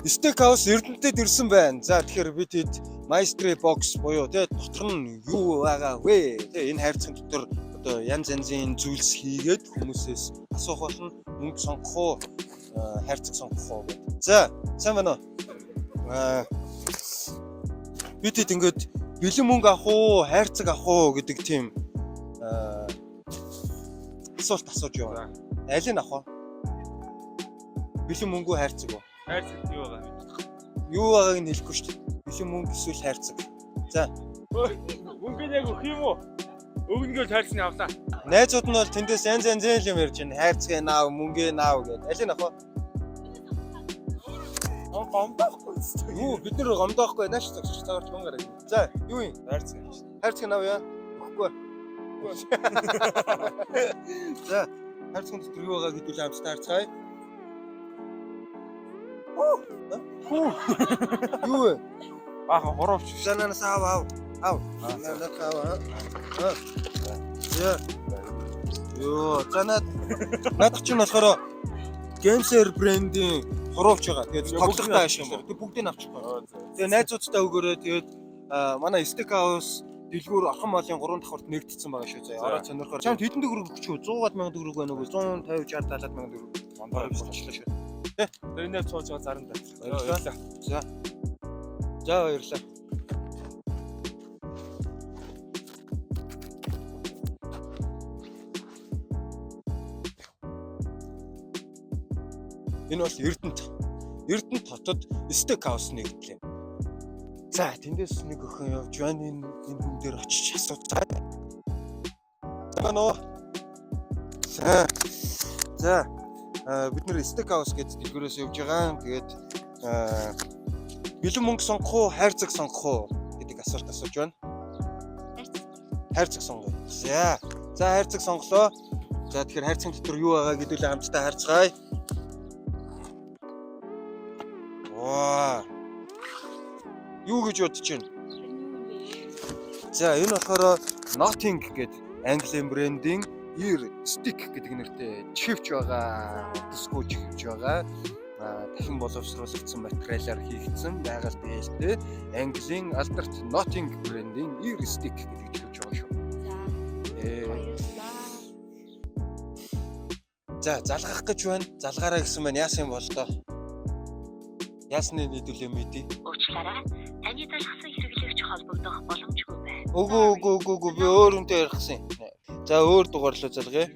Steakhouse Эрдэнэтэд ирсэн байна. За тэгэхээр бид хэд Maestri box буюу тэгээ дотор нь юу байгаа вэ? Тэгээ энэ хайрцаг дотор одоо янз янзын зүйлс хийгээд хүмүүсээс асуух болно. Мөнгө сонгох уу? Хайрцаг сонгох уу? За, сайн байна уу? Бид хэд ингээд бэлэн мөнгө авах уу, хайрцаг авах уу гэдэг тийм асуулт асууж яваа. Аль нь авах вэ? Бэлэн мөнгө үү, хайрцаг уу? Хайрцаг юу байгаа? Юу байгааг нь хэлэхгүй шүү дээ. Бэлэн мөнгө эсвэл хайрцаг. За. Мөнгө яг өгөх юм уу? Өгнөгөө хайрцаг нь авлаа. Найзууд нь бол тэндээс янз янзын юм ярьж байна. Хайрцаг наав, мөнгө наав гэдэг. Аль нь авах вэ? Гомдоохгүй. Юу бид нэр гомдоохгүй нааш цагш цаарч мөнгө гараа. За, юу юм? Хайрцаг. Хайрцаг наав яа? Өгөхгүй. За, хайрцаг дотор юу байгааг хэдүүлээ хамтдаа харцгаая. Юу вэ? Баахан хуравч. Санаас аав. Надад аав. Юу, надад чинь болохоор Gamser брендийн хуравч байгаа. Тэгээд тоглохтой ааш юм байна. Тэг бүгдийг авчихгүй. Тэгээ найзуудтай өгөөрэй. Тэгээд манай Steakhouse дэлгүүр орхон малын 3 давхарт нэгдсэн байгаа шүү заяа. Ороо сонирхоор. Чамд хэдэн төгрөг өгч үү? 100,000 төгрөг байна уу? 150, 60, 70,000 төгрөг. Мандаа болчихлоо шүү. Тэрнээ цууж байгаа зарандаа. Баярлалаа. За баярлалаа. Энэ бол Эрдэнэт хотод Steakhouse нэгдлээ. За тэндээс нэг өхөн явж байна. Энэ хүн дээр очиж асууцгаа. Нөө. За бид нэр Steakhouse гэдэг дэлгүүрээс явж байгаа. Тэгээд бэлэн мөнгө сонгох уу, хайрцаг сонгох уу гэдэг асуулт асууж байна. Хайрцаг сонгоё. За хайрцаг сонголоо. За тэгэхээр хайрцаг дотор юу байгаа гэдүүлээ хамтдаа харцгаая. Юу гэж бодож байна? За энэ болохоор Notting гэдэг Английн брендийн Ear Stick гэдэг нэртэй чихвч байгаа. Диско чихвч байгаа. Дахин боловсруулагдсан материалаар хийгдсэн байгаль дээлтэй Английн алдарт Notting брендийн Ear Stick гэдэг чихвч байгаа шүү. За залгах гэж байна. Залгаараа гэсэн байна. Яасан юм бол тоо? Ясны нийтүүлээ мэдээ. Уучлаарай. Таны залгасан хэрэглэгч холбогдох боломжгүй байна. Үгүй би өөр үнтэй ярихсан. За өөр дугаарлуу залгая.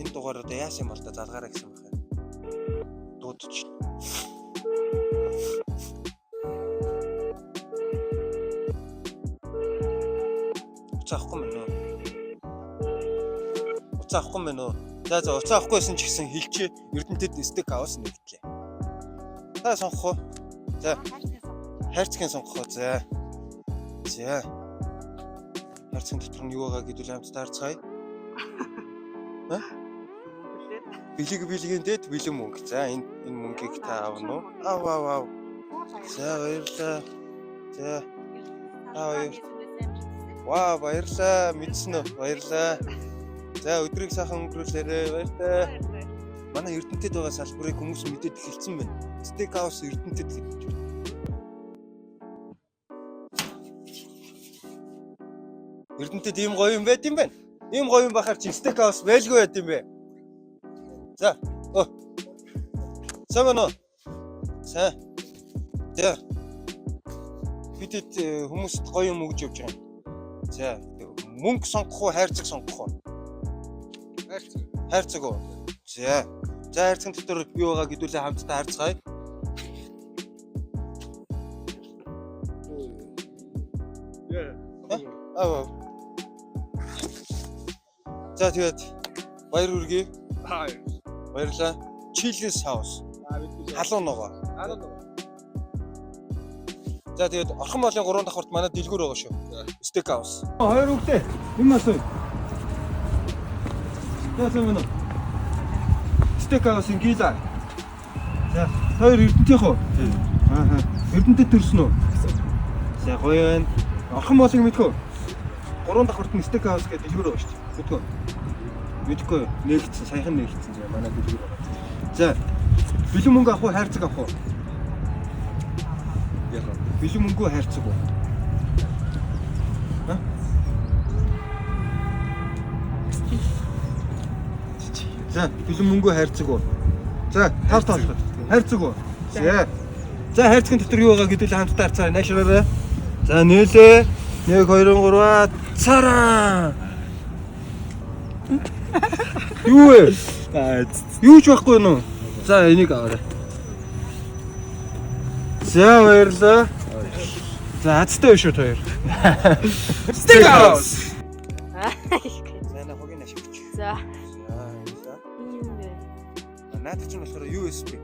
Энэ дугаараа яасан юм бол та залгаараа гэсэн байна. Дуудчих. Уцаахгүй мэн үү? За уцаахгүйсэн ч гэсэн хэлчээ Эрдэнэтэд Steakhouse нэгдлээ. Та сонгох уу? За. Хайрцгийн сонгох уу? За. Хайрцгийн дотор нь юу байгаа гэдүүл хамтдаа харцгаая. Бэлгийн дээд бэлэн мөнгө. За энэ мөнгийг та аавна уу? Аав. За баярлалаа. За. Баярлалаа. Мэдсэн үү? Баярлалаа. За өдрийг сайхан өнгөрүүлээрэй. Баярлалаа. Манай Эрдэнэтэд байгаа салбарыг хүмүүс мэдээд эхэлсэн байна. Steakhouse Эрдэнэтэд гэж байна. Эрдэнэтэд ийм гоё юм байт юм байна. Ийм гоё юм бахаар чи Steakhouse байлгүй байт юм бэ? За. Сайн. За. Бидэд хүмүүст гоё юм өгж явж байгаа. За. Мөнгө сонгох уу, хайрцаг сонгох уу? Хайрцаг уу? За хайрцаг дотор юу байгаа гэдүүлээ хамтдаа харцгаая. За тэгээд баяр хүргэе. Баярлалаа. Chili's House. Халуун ногоо. За тэгээд орхон малын 3 давхарт манай дэлгүүр байгаа шүү. Steakhouse. Хоёр үгтэй. Энэ асуу. Яасан юм бэ? Steakhouse-ийн гила. За, хоёр Эрдэнэтийнх үү? Эрдэнэтэд төрсөн үү? За, гоё байна. Орхон малыг мэдхүү? 3 давхарт нь Steakhouse гэдэг дэлгүүр байгаа шүү. Мэдгүй. Нэгдсэн, саяхан нэгдсэн зэ манай дэлгүүр байгаа. За. Бэлэн мөнгө авах уу, хайрцаг авах уу? Яг. Бэлэн мөнгө үү, хайрцаг уу? Ха? За, бэлэн мөнгө хайрцаг уу? За, тав тоолох. Хайрцаг уу? За. За, хайрцагын дотор юу байгаа гэдэг л хамтдаа харцгаа наашраарай. За, нээлээ. 1 2 3 цараа. Юу вэ? Юу ч байхгүй юу? За, энийг аваарай. За, баярлаа. За, хацтай биш үү хоёр? Steakhouse. За, на хогийн ашигч. За. За. Ийм бэ. Наадах чинь болохоор USB.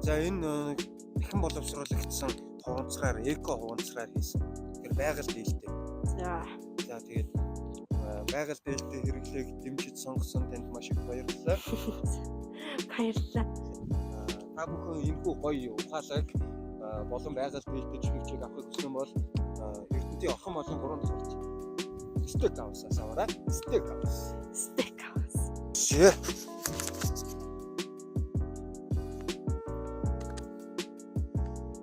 За энэ ихэнх боловсруулагдсан хугацраар эко хугацраар хийсэн. Тэгэхээр байгаль дийлтэй. За. За тэгээд байгаль дийлтэй хэрэглээг дэмжиж сонгосон танд маш их баярлалаа. Баярлалаа. Та бүхэн энэхүү гоё ухаалаг болон байгаль дийлтэй чиглэлийг авахыг хүсвэл бол Эрдэнэтийн орхон болон 3 дахь Steakhouse-аас аваарай. Steakhouse. Steakhouse.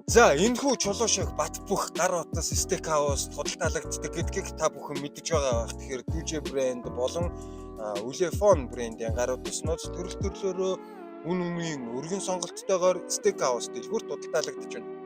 За энэхүү чулуу шиг бат бөх гар утас Steakhouse худалдаалагддаг гэдгийг та бүхэн мэдж байгаа байх. Тэгэхээр Duje брэнд болон Ulefone брэндийн гар утаснууд төрөл төрлөөрөө үн үнийн өргөн сонголттойгоор Steakhouse дэлгүүрт худалдаалагдаж байна.